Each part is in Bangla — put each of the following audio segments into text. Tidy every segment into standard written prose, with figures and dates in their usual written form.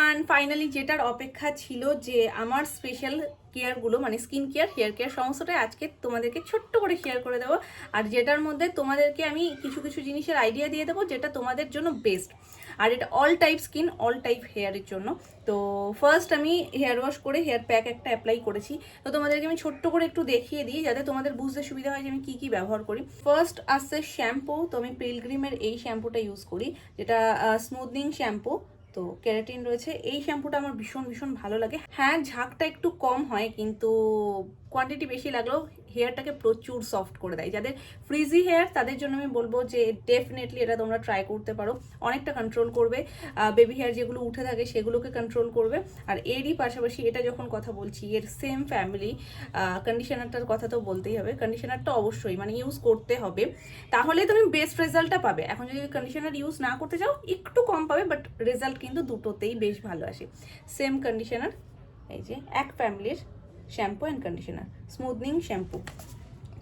অ্যান্ড ফাইনালি যেটার অপেক্ষা ছিল, যে আমার স্পেশাল কেয়ারগুলো মানে স্কিন কেয়ার, হেয়ার কেয়ার সমস্তটাই আজকে তোমাদেরকে ছোট্ট করে শেয়ার করে দেবো। আর যেটার মধ্যে তোমাদেরকে আমি কিছু কিছু জিনিসের আইডিয়া দিয়ে দেবো যেটা তোমাদের জন্য বেস্ট। আর এটা all type skin, all type হেয়ারের জন্য। তো ফার্স্ট আমি হেয়ার ওয়াশ করে হেয়ার প্যাক একটা অ্যাপ্লাই করেছি। তো তোমাদেরকে আমি ছোট্ট করে একটু দেখিয়ে দিই যাতে তোমাদের বুঝতে সুবিধা হয় যে আমি কী কী ব্যবহার করি। ফার্স্ট আসছে শ্যাম্পু। তো আমি পিলগ্রিমের এই শ্যাম্পুটা ইউজ করি, যেটা স্মুথনিং শ্যাম্পু। তো ক্যারাটিন রয়েছে। এই শ্যাম্পুটা আমার ভীষণ ভীষণ ভালো লাগে। হ্যাঁ, ঝাঁকটা একটু কম হয়, কিন্তু কোয়ান্টিটি বেশি লাগলেও হেয়ারটাকে প্রচুর সফট করে দেয়। যাদের ফ্রিজি হেয়ার তাদের জন্য আমি বলবো যে ডেফিনেটলি এটা তোমরা ট্রাই করতে পারো। অনেকটা কন্ট্রোল করবে, বেবি হেয়ার যেগুলো উঠে থাকে সেগুলোকে কন্ট্রোল করবে। আর এরই পাশাপাশি এটা যখন কথা বলছি, এর সেম ফ্যামিলি কন্ডিশনারটার কথা তো বলতেই হবে। কন্ডিশনারটা অবশ্যই মানে ইউজ করতে হবে, তাহলে তুমি বেস্ট রেজাল্টটা পাবে। এখন যদি কন্ডিশনার ইউজ না করতে চাও একটু কম পাবে, বাট রেজাল্ট কিন্তু দুটোতেই বেশ ভালো আসে। সেম কন্ডিশনার, এই যে এক ফ্যামিলির shampoo and conditioner, smoothing shampoo.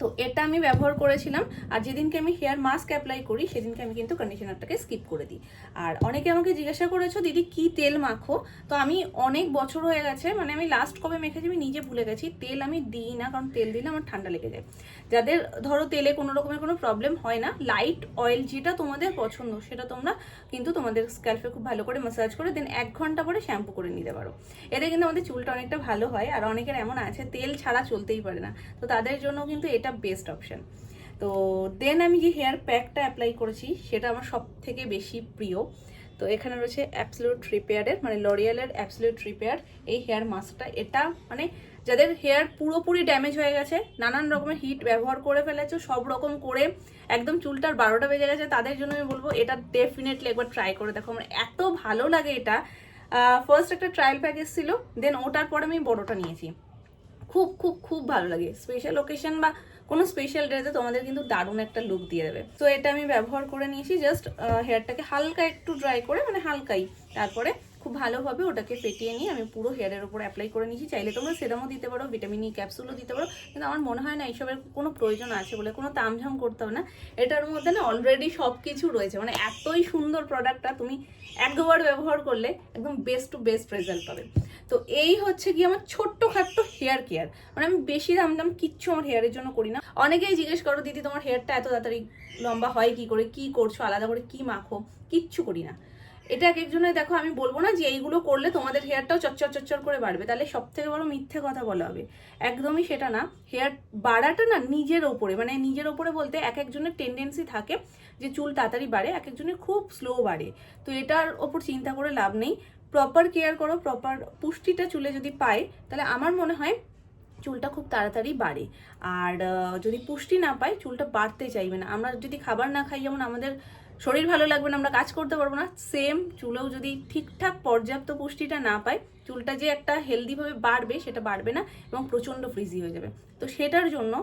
তো এটা আমি ব্যবহার করেছিলাম। আর যেদিনকে আমি হেয়ার মাস্ক অ্যাপ্লাই করি সেদিনকে আমি কিন্তু কন্ডিশনারটাকে স্কিপ করে দিই। আর অনেকে আমাকে জিজ্ঞাসা করেছো দিদি কি তেল মাখো। তো আমি অনেক বছর হয়ে গেছে, মানে আমি লাস্ট কবে মেখেছি আমি নিজে ভুলে গেছি। তেল আমি দিই না, কারণ তেল দিলে আমার ঠান্ডা লেগে যায়। যাদের ধরো তেলে কোনো রকমের কোনো প্রবলেম হয় না, লাইট অয়েল যেটা তোমাদের পছন্দ সেটা তোমরা কিন্তু তোমাদের স্ক্যাল্পে খুব ভালো করে ম্যাসাজ করে দেন 1 ঘন্টা পরে শ্যাম্পু করে নিতে পারো। এতে কিন্তু আমাদের চুলটা অনেকটা ভালো হয়। আর অনেকের এমন আছে তেল ছাড়া চলতেই পারে না, তো তাদের জন্য কিন্তু এটা বেস্ট অপশন। তো দেন আমি যে হেয়ার প্যাকটা অ্যাপ্লাই করেছি সেটা আমার সব থেকে বেশি প্রিয়। তো এখানে রয়েছে অ্যাবসলিউট রিপেয়ারের মানে লরিয়ালের অ্যাবসলিউট রিপেয়ার এই হেয়ার মাস্কটা। এটা মানে যাদের হেয়ার পুরোপুরি ড্যামেজ হয়ে গেছে, নানান রকমের হিট ব্যবহার করে ফেলেছো, সব রকম করে একদম চুলটার 12টা বেজে গেছে, তাদের জন্য আমি বলবো এটা ডেফিনেটলি একবার ট্রাই করে দেখো। আমার এত ভালো লাগে এটা। ফার্স্ট একটা ট্রায়াল প্যাক এসেছিলো, দেন ওটার পরে আমি বড়টা নিয়েছি। খুব খুব খুব ভালো লাগে। স্পেশাল ওকেশন বা কোনো স্পেশাল ডেতে তোমাদের কিন্তু দারুণ একটা লুক দিয়ে দেবে। তো এটা আমি ব্যবহার করে নিয়েছি, জাস্ট হেয়ারটাকে হালকা একটু ড্রাই করে, মানে হালকাই, তারপরে খুব ভালোভাবে ওটাকে ফেটিয়ে নিয়ে আমি পুরো হেয়ারের উপর অ্যাপ্লাই করে নিয়েছি। চাইলে তোমরা সেরামও দিতে পারো, ভিটামিন ই ক্যাপসুলও দিতে পারো, কিন্তু আমার মনে হয় না এইসবের কোনো প্রয়োজন আছে বলে, কোনো তামঝাম করতে হবে না। এটার মধ্যে না অলরেডি সব কিছু রয়েছে, মানে এতই সুন্দর প্রোডাক্টটা তুমি একবার ব্যবহার করলে একদম বেস্ট টু বেস্ট রেজাল্ট পাবে। তো এই হচ্ছে কি আমার ছোট্ট খাট্ট হেয়ার কেয়ার। মানে আমি বেশি দাম কিচ্ছু আমার হেয়ারের জন্য করি না। অনেকেই জিজ্ঞেস করো দিদি তোমার হেয়ারটা এত তাড়াতাড়ি লম্বা হয় কি করে, কি করছো, আলাদা করে কি মাখো? কিচ্ছু করি না। এটা এক একজনের, দেখো আমি বলবো না যে এইগুলো করলে তোমাদের হেয়ারটাও চচ্চর চচ্চর করে বাড়বে, তাহলে সব থেকে বড় মিথ্যে কথা বলা হবে। একদমই সেটা না। হেয়ার বাড়াটা না নিজের ওপরে, মানে নিজের ওপরে বলতে এক একজনের টেন্ডেন্সি থাকে যে চুল তাড়াতাড়ি বাড়ে, এক একজনের খুব স্লো বাড়ে। তো এটার ওপর চিন্তা করে লাভ নেই। প্রপার কেয়ার করো, প্রপার পুষ্টিটা চুলে যদি পায় তাহলে আমার মনে হয় চুলটা খুব তাড়াতাড়ি বাড়ে। আর যদি পুষ্টি না পায় চুলটা বাড়তে চাইবে না। আমরা যদি খাবার না খাই, যেমন আমাদের শরীর ভালো লাগবে না, আমরা কাজ করতে পারবো না, সেম চুলেও যদি ঠিকঠাক পর্যাপ্ত পুষ্টিটা না পায় চুলটা যে একটা হেলদিভাবে বাড়বে সেটা বাড়বে না এবং প্রচণ্ড ফ্রিজি হয়ে যাবে। তো সেটার জন্য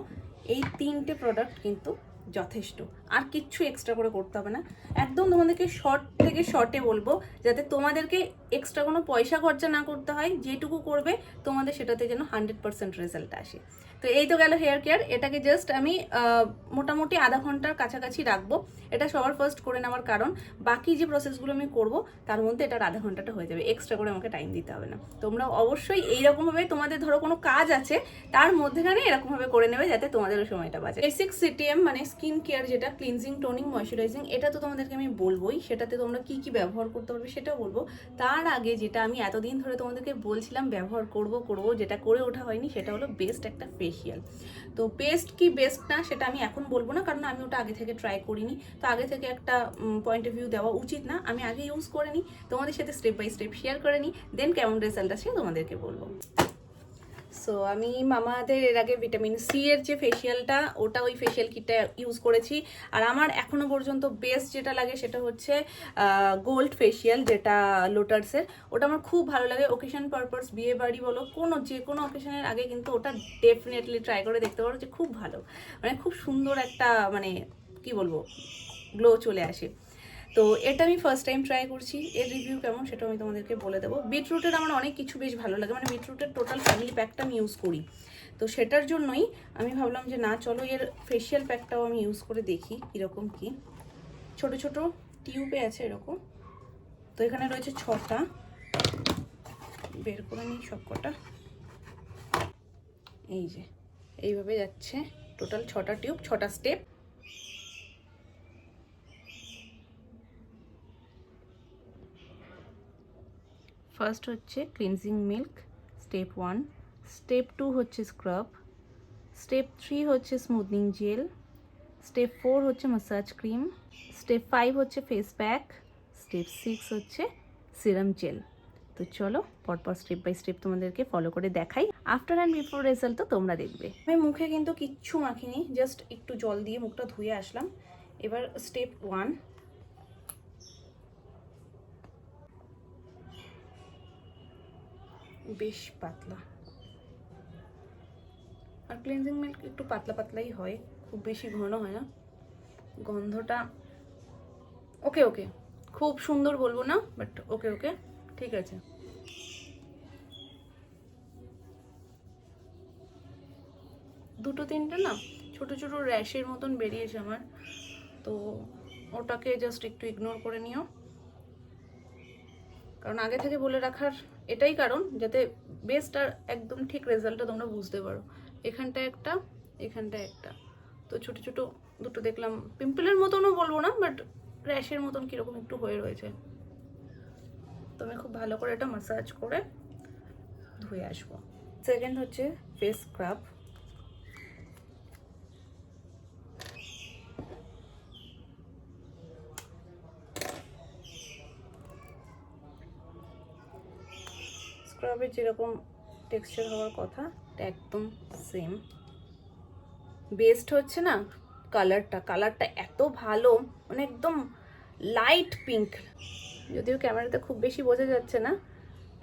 এই 3টে প্রোডাক্ট কিন্তু যথেষ্ট। আর কিচ্ছু এক্সট্রা করে করতে হবে না। একদম তোমাদেরকে শর্ট থেকে শর্টে বলবো, যাতে তোমাদেরকে এক্সট্রা কোনো পয়সা খরচা না করতে হয়। যেটুকু করবে তোমাদের সেটাতে যেন 100% রেজাল্ট আসে। তো এই তো গেল হেয়ার কেয়ার। এটাকে জাস্ট আমি মোটামুটি আধা ঘন্টার কাছাকাছি রাখবো। এটা সবার ফার্স্ট করে নেওয়ার কারণ বাকি যে প্রসেসগুলো আমি করব তার মধ্যে এটার আধা ঘন্টাটা হয়ে যাবে, এক্সট্রা করে আমাকে টাইম দিতে হবে না। তোমরা অবশ্যই এইরকমভাবে তোমাদের ধরো কোনো কাজ আছে তার মধ্যেখানে এরকমভাবে করে নেবে যাতে তোমাদেরও সময়টা বাঁচে। বেসিক সিটিএম মানে স্কিন কেয়ার, যেটা ক্লিনজিং, টোনিং, ময়শ্চারাইজিং, এটা তো তোমাদেরকে আমি বলবোই। সেটাতে তোমরা কি কি ব্যবহার করতে পারবে সেটাও বলবো। তার আগে যেটা আমি এতদিন ধরে তোমাদেরকে বলছিলাম ব্যবহার করব, যেটা করে ওঠা হয়নি, সেটা হলো বেস্ট একটা ফেসিয়াল। তো বেস্ট কি বেস্ট না সেটা আমি এখন বলবো না, কারণ আমি ওটা আগে থেকে ট্রাই করিনি। তো আগে থেকে একটা পয়েন্ট অফ ভিউ দেওয়া উচিত না। আমি আগে ইউজ করে নিই, তোমাদের সাথে স্টেপ বাই স্টেপ শেয়ার করে নিই, দেন কেমন রেজাল্ট আছে তোমাদেরকে বলবো। সো আমি মামাদের এর আগে ভিটামিন সি এর যে ফেসিয়ালটা, ওটা ওই ফেসিয়াল কিটটা ইউজ করেছি। আর আমার এখনো পর্যন্ত বেস্ট যেটা লাগে সেটা হচ্ছে গোল্ড ফেসিয়াল, যেটা লোটাসের। ওটা আমার খুব ভালো লাগে। ওকেশন পারপাস, বিয়ে বাড়ি বলো, যে কোনো অকেশনের আগে কিন্তু ওটা ডেফিনেটলি ট্রাই করে দেখতে পারো, যে খুব ভালো, মানে খুব সুন্দর একটা, মানে কি বলবো, গ্লো চলে আসে। তো এটা আমি ফার্স্ট টাইম ট্রাই করছি। এর রিভিউ কেমন সেটা আমি তোমাদেরকে বলে দেবো। বিটরুটের আমার অনেক কিছু বেশ ভালো লাগে, মানে বিটরুটের টোটাল ফ্যামিলি প্যাকটা আমি ইউজ করি। তো সেটার জন্যই আমি ভাবলাম যে না চলো এর ফেসিয়াল প্যাকটাও আমি ইউজ করে দেখি কীরকম কি। ছোট ছোট টিউবে আছে এরকম। তো এখানে রয়েছে 6টা। বের করে নিই সবকটা। এই যে এইভাবে যাচ্ছে, টোটাল 6টা টিউব, 6টা স্টেপ। ফার্স্ট হচ্ছে ক্লিনজিং মিল্ক, স্টেপ 1। স্টেপ 2 হচ্ছে স্ক্রাব। স্টেপ 3 হচ্ছে স্মুথনিং জেল। স্টেপ 4 হচ্ছে ম্যাসাজ ক্রিম। স্টেপ 5 হচ্ছে ফেস প্যাক। স্টেপ 6 হচ্ছে সিরাম জেল। তো চলো পরপর স্টেপ বাই স্টেপ তোমাদেরকে ফলো করে দেখাই। আফটার অ্যান্ড বিফোর রেজাল্ট তো তোমরা দেখবে। আমি মুখে কিন্তু কিচ্ছু মাখিনি, জাস্ট একটু জল দিয়ে মুখটা ধুয়ে আসলাম। এবার স্টেপ 1, বেশ পাতলা, আর ক্লিনজিং মিল্ক একটু পাতলা পাতলাই হয়, খুব বেশি ঘন হয় না। গন্ধটা ওকে ওকে, খুব সুন্দর বলবো না, বাট ওকে ওকে, ঠিক আছে। দুটো তিনটে না ছোট ছোট র্যাশের মতন বেরিয়েছে আমার, তো ওটাকে জাস্ট একটু ইগনোর করে নিও। কারণ আগে থেকে বলে রাখার এটাই কারণ, যাতে বেস্ট আর একদম ঠিক রেজাল্টটা তোমরা বুঝতে পারো। এখানটায় একটা, এখানটায় একটা, তো ছোট ছোট দুটো দেখলাম, পিম্পলের মতনও বলবো না, বাট র্যাশের মতন কীরকম একটু হয়ে রয়েছে। তো আমি খুব ভালো করে এটা ম্যাসাজ করে ধুয়ে আসবো। সেকেন্ড হচ্ছে ফেস স্ক্রাব। স্ক্রাবের যেরকম টেক্সচার হওয়ার কথা একদম সেম। বেস্ট হচ্ছে না কালারটা এত ভালো, মানে একদম লাইট পিঙ্ক, যদিও ক্যামেরাতে খুব বেশি বোঝা যাচ্ছে না,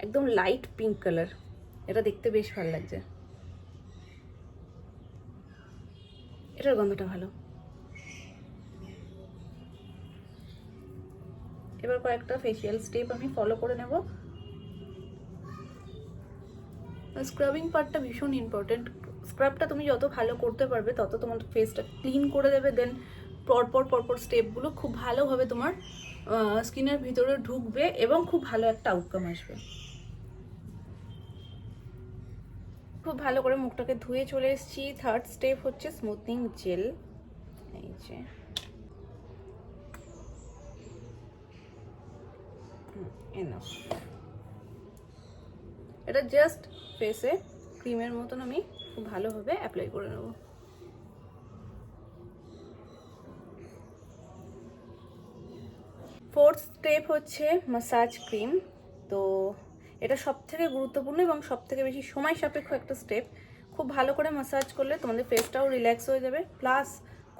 একদম লাইট পিঙ্ক কালার। এটা দেখতে বেশ ভালো লাগছে, এটার গন্ধটা ভালো। এবার কয়েকটা ফেসিয়াল স্টেপ আমি ফলো করে নেব। স্ক্রাবিং পার্টটা ভীষণ ইম্পর্টেন্ট। স্ক্রাবটা তুমি যত ভালো করতে পারবে তত তোমার ফেসটা ক্লিন করে দেবে, দেন পরপর স্টেপগুলো খুব ভালোভাবে তোমার স্কিনের ভিতরে ঢুকবে এবং খুব ভালো একটা আউটকাম আসবে। খুব ভালো করে মুখটাকে ধুয়ে চলে এসেছি। থার্ড স্টেপ হচ্ছে স্মুথনিং জেল। এই যে এনাফ, এটা জাস্ট ফেসে ক্রিমের মতন আমি খুব ভালোভাবে অ্যাপ্লাই করে নেব। ফোর্থ স্টেপ হচ্ছে ম্যাসাজ ক্রিম। তো এটা সবথেকে গুরুত্বপূর্ণ এবং সবথেকে বেশি সময় সাপেক্ষ একটা স্টেপ। খুব ভালো করে ম্যাসাজ করলে তোমাদের ফেসটাও রিল্যাক্স হয়ে যাবে, প্লাস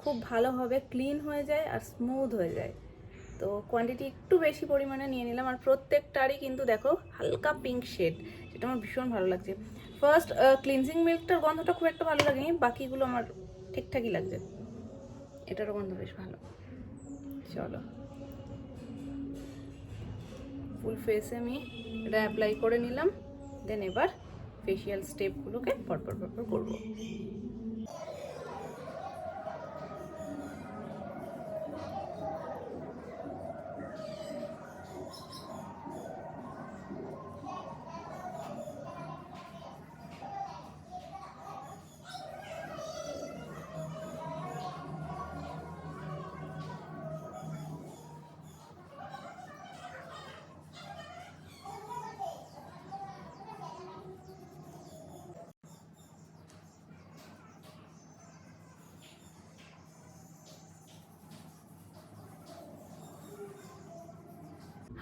খুব ভালোভাবে ক্লিন হয়ে যায় আর স্মুথ হয়ে যায়। তো কোয়ান্টিটি একটু বেশি পরিমাণে নিয়ে নিলাম, আর প্রত্যেকটারই কিন্তু দেখো হালকা পিঙ্ক শেড, সেটা আমার ভীষণ ভালো লাগছে। ফার্স্ট ক্লিনজিং মিল্কটার গন্ধটা খুব একটা ভালো লাগেনি, বাকিগুলো আমার ঠিকঠাকই লাগছে। এটারও গন্ধ বেশ ভালো। চলো ফুল ফেসে আমি এটা অ্যাপ্লাই করে নিলাম, দেন এবার ফেসিয়াল স্টেপগুলোকে পরপর করবো।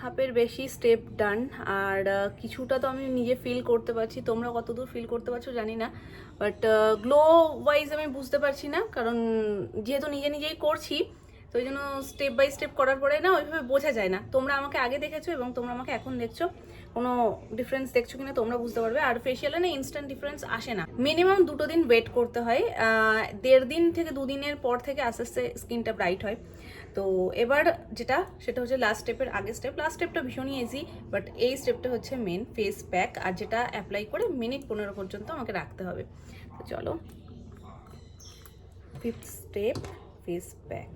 হাফের বেশি স্টেপ ডান, আর কিছুটা তো আমি নিজে ফিল করতে পারছি, তোমরা কতদূর ফিল করতে পারছো জানি না, বাট গ্লো ওয়াইজ আমি বুঝতে পারছি না, কারণ যেহেতু নিজেই করছি, তো ওই জন্য স্টেপ বাই স্টেপ করার পরে না ওইভাবে বোঝা যায় না। তোমরা আমাকে আগে দেখেছো এবং তোমরা আমাকে এখন দেখছো, কোনো ডিফারেন্স দেখছো কিনা তোমরা বুঝতে পারবে। আর ফেসিয়ালে না ইনস্ট্যান্ট ডিফারেন্স আসে না, মিনিমাম 2 দিন ওয়েট করতে হয়। 1.5 দিন থেকে 2 দিনের পর থেকে আস্তে আস্তে স্কিনটা ব্রাইট হয়। তো এবার যেটা সেটা হচ্ছে লাস্ট স্টেপের আগের স্টেপ। লাস্ট স্টেপটা ভীষণই ইজি, বাট এই স্টেপটা হচ্ছে মেন ফেস প্যাক, আর যেটা অ্যাপ্লাই করে মিনিট 15 পর্যন্ত আমাকে রাখতে হবে। তো চলো, ফিফথ স্টেপ ফেস প্যাক।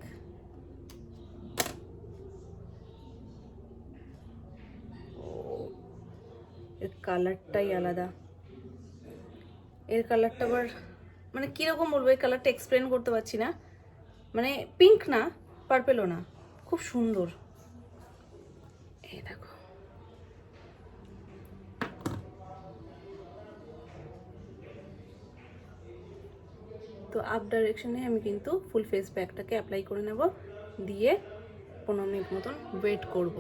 এর কালারটাই আলাদা। এর কালারটা আবার মানে কীরকম বলবো, এই কালারটা এক্সপ্লেন করতে পারছি না, মানে পিঙ্ক না পার্পেলও না, খুব সুন্দর। এই দেখো, তো আপ ডাইরেকশনে আমি কিন্তু ফুল ফেস প্যাকটাকে অ্যাপ্লাই করে নেব, দিয়ে 15 মিনিট মতন ওয়েট করব।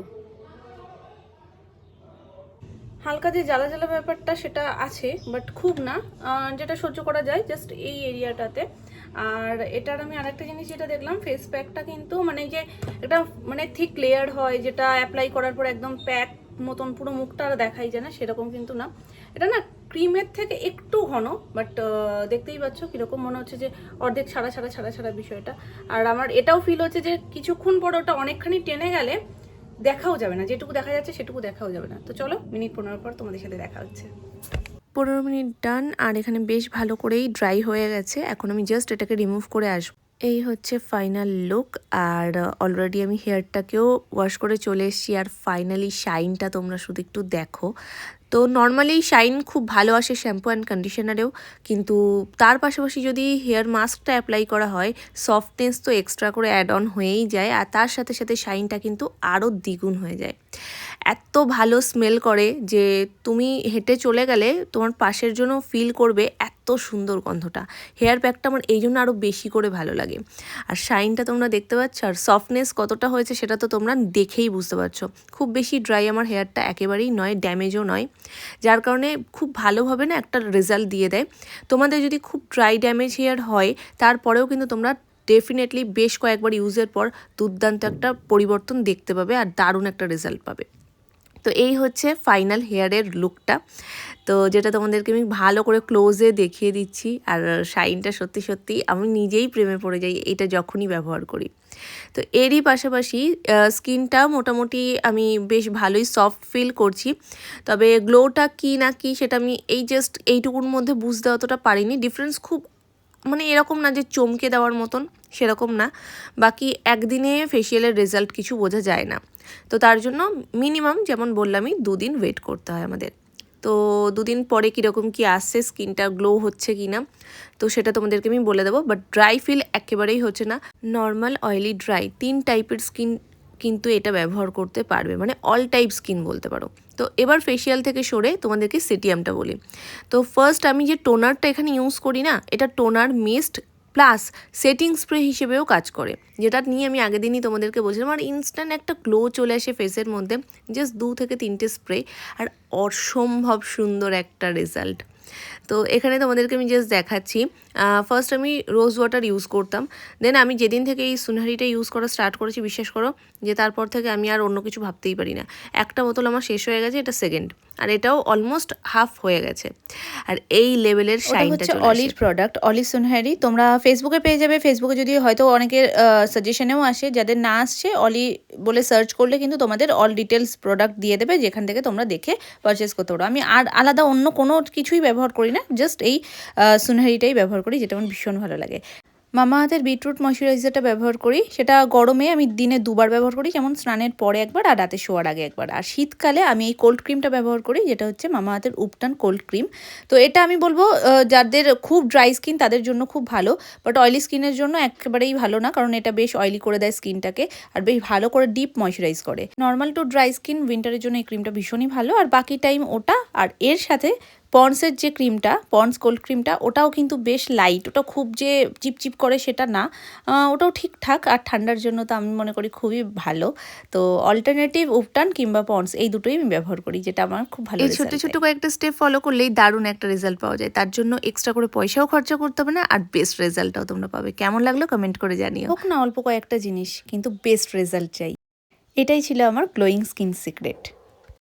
হালকা যে জ্বালা জ্বালা ব্যাপারটা সেটা আছে, বাট খুব না, যেটা সহ্য করা যায় জাস্ট এই এরিয়াটাতে। আর এটার আমি আরেকটা জিনিস যেটা দেখলাম, ফেস প্যাকটা কিন্তু মানে যে এটা মানে থিক লেয়ার হয়, যেটা অ্যাপ্লাই করার পর একদম প্যাক মতন পুরো মুখটা আর দেখাই যায় না, সেরকম কিন্তু না। এটা না ক্রিমের থেকে একটু ঘন, বাট দেখতেই পাচ্ছ কীরকম মনে হচ্ছে যে অর্ধেক ছাড়া ছাড়া ছাড়া ছাড়া বিষয়টা। আর আমার এটাও ফিল হচ্ছে যে কিছুক্ষণ পর ওটা অনেকখানি টেনে গেলে দেখাও যাবে না, যেটুকু দেখা যাচ্ছে সেটুকু দেখাও যাবে না। তো চলো মিনিট 15 পর তোমাদের সাথে দেখা হচ্ছে। 15 মিনিট ডান, আর এখানে বেশ ভালো করেই ড্রাই হয়ে গেছে। এখন আমি জাস্ট এটাকে রিমুভ করে আসবো। এই হচ্ছে ফাইনাল লুক। আর অলরেডি আমি হেয়ারটাকেও ওয়াশ করে চলে এসেছি। আর ফাইনালি শাইনটা তোমরা শুধু একটু দেখো। তো নর্মালি শাইন খুব ভালো আসে শ্যাম্পু অ্যান্ড কন্ডিশনারেও, কিন্তু তার পাশাপাশি যদি হেয়ার মাস্কটা অ্যাপ্লাই করা হয়, সফটনেস তো এক্সট্রা করে অ্যাড অন হয়েই যায়, আর তার সাথে সাথে শাইনটা কিন্তু আরও দ্বিগুণ হয়ে যায়। এত ভালো স্মেল করে যে তুমি হেঁটে চলে গেলে তোমার পাশের জন্য ফিল করবে এত সুন্দর গন্ধটা। হেয়ার প্যাকটা আমার এই জন্য আরও বেশি করে ভালো লাগে। আর শাইনটা তোমরা দেখতে পাচ্ছ, আর সফটনেস কতটা হয়েছে সেটা তো তোমরা দেখেই বুঝতে পারছো। খুব বেশি ড্রাই আমার হেয়ারটা একেবারেই নয়, ড্যামেজও নয়, যার কারণে খুব ভালোভাবে না একটা রেজাল্ট দিয়ে দেয়। তোমাদের যদি খুব ড্রাই ড্যামেজ হেয়ার হয়, তারপরেও কিন্তু তোমরা ডেফিনেটলি বেশ কয়েকবার ইউজের পর দুর্দান্ত একটা পরিবর্তন দেখতে পাবে আর দারুণ একটা রেজাল্ট পাবে। তো এই হচ্ছে ফাইনাল হেয়ারের লুকটা, তো যেটা তোমাদেরকে আমি ভালো করে ক্লোজে দেখিয়ে দিচ্ছি। আর শাইনটা সত্যি সত্যি আমি নিজেই প্রেমে পড়ে যাই এটা যখনই ব্যবহার করি। তো এরই পাশাপাশি স্কিনটা মোটামুটি আমি বেশ ভালোই সফট ফিল করছি, তবে গ্লোটা কি না কি সেটা আমি এই জাস্ট এইটুকুর মধ্যে বুঝতে অতটা পারিনি। ডিফারেন্স খুব মানে এরকম না যে চমকে দেওয়ার মতন, সেরকম না। বাকি একদিনে ফেসিয়ালের রেজাল্ট কিছু বোঝা যায় না, তো তার জন্য মিনিমাম যেমন বললামই 2 দিন ওয়েট করতে হয় আমাদের। তো 2 দিন পরে কীরকম কী আসছে, স্কিনটা গ্লো হচ্ছে কি না, তো সেটা তোমাদেরকে আমি বলে দেবো। বাট ড্রাই ফিল একেবারেই হচ্ছে না। নর্মাল, অয়েলি, ড্রাই 3 টাইপের স্কিন কিন্তু এটা ব্যবহার করতে পারবে, মানে অল টাইপ স্কিন বলতে পারো। তো এবার ফেসিয়াল থেকে সরে তোমাদেরকে সিটিয়ামটা বলি। তো ফার্স্ট আমি যে টোনারটা এখানে ইউজ করি না, এটা toner mist plus setting spray হিসেবেও কাজ করে, যেটা নিয়ে আমি আগের দিনই তোমাদেরকে বলছিলাম। আর ইনস্ট্যান্ট একটা গ্লো চলে আসে ফেসের মধ্যে, জাস্ট 2 থেকে 3টে স্প্রে, আর অসম্ভব সুন্দর একটা রেজাল্ট। তো এখানে তোমাদেরকে আমি জাস্ট দেখাচ্ছি। ফার্স্ট আমি রোজ ওয়াটার ইউজ করতাম, দেন আমি যেদিন থেকে এই সুনহারিটা ইউজ করা স্টার্ট করেছি, বিশ্বাস করো যে তারপর থেকে আমি আর অন্য কিছু ভাবতেই পারি না। একটা বোতল আমার শেষ হয়ে গেছে, এটা সেকেন্ড, আর এটাও অলমোস্ট হাফ হয়ে গেছে। আর এই লেভেলের শাইনটা চলে আসে। অলির প্রোডাক্ট, অলি সুনহারি, তোমরা ফেসবুকে পেয়ে যাবে। ফেসবুকে যদি হয়তো অনেকের সাজেশনেও আসে, যাদের না আসছে অলি বলে সার্চ করলে কিন্তু তোমাদের অল ডিটেলস প্রোডাক্ট দিয়ে দেবে, যেখান থেকে তোমরা দেখে পারচেস করতে পারো। আমি আর আলাদা অন্য কোনো কিছুই ব্যবহার করি না, জাস্ট এই সুনহারিটাই ব্যবহার করি, যেটা আমার ভীষণ ভালো লাগে। মামাআর্থের বিটরুট ময়শ্চারাইজারটা ব্যবহার করি, সেটা গরমে আমি দিনে 2বার ব্যবহার করি, যেমন স্নানের পরে একবার আর রাতে শোয়ার আগে একবার। আর শীতকালে আমি এই কোল্ড ক্রিমটা ব্যবহার করি, যেটা হচ্ছে মামাআর্থের উপটান কোল্ড ক্রিম। তো এটা আমি বলবো যাদের খুব ড্রাই স্কিন তাদের জন্য খুব ভালো, বাট অয়েলি স্কিনের জন্য একেবারেই ভালো না, কারণ এটা বেশ অয়েলি করে দেয় স্কিনটাকে আর বেশ ভালো করে ডিপ ময়শ্চারাইজ করে। নর্মাল টু ড্রাই স্কিন উইন্টারের জন্য এই ক্রিমটা ভীষণই ভালো। আর বাকি টাইম ওটা, আর এর সাথে পন্ডসের যে ক্রিমটা, পন্ডস কোল্ড ক্রিমটা, ওটাও কিন্তু বেশ লাইট, ওটা খুব যে চিপচিপ করে সেটা না, ওটাও ঠিকঠাক। আর ঠান্ডার জন্য তো আমি মনে করি খুবই ভালো। তো অল্টারনেটিভ উপটান কিংবা পন্ডস এই দুটোই আমি ব্যবহার করি, যেটা আমার খুব ভালো। এই ছোট ছোট কয়েকটা স্টেপ ফলো করলেই দারুণ একটা রেজাল্ট পাওয়া যায়, তার জন্য এক্সট্রা করে পয়সাও খরচা করতে হবে না, আর বেস্ট রেজাল্টটাও তোমরা পাবে। কেমন লাগলো কমেন্ট করে জানিও। হোক না অল্প কয়েকটা জিনিস, কিন্তু বেস্ট রেজাল্ট চাই। এটাই ছিল আমার গ্লোয়িং স্কিন সিক্রেট।